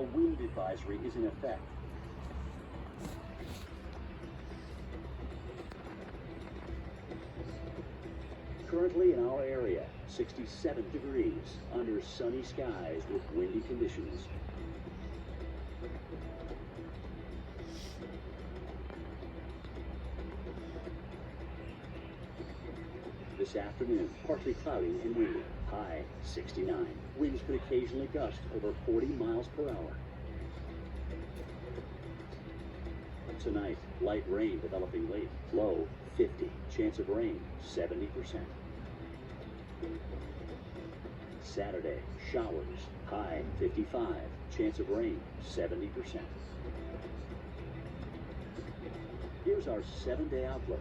a wind advisory is in effect. Currently in our area, 67 degrees under sunny skies with windy conditions. This afternoon, partly cloudy and windy. High 69. Winds could occasionally gust over 40 miles per hour. Tonight, light rain developing late. Low 50. Chance of rain 70%. Saturday, showers. High 55. Chance of rain 70%. Here's our 7-day outlook.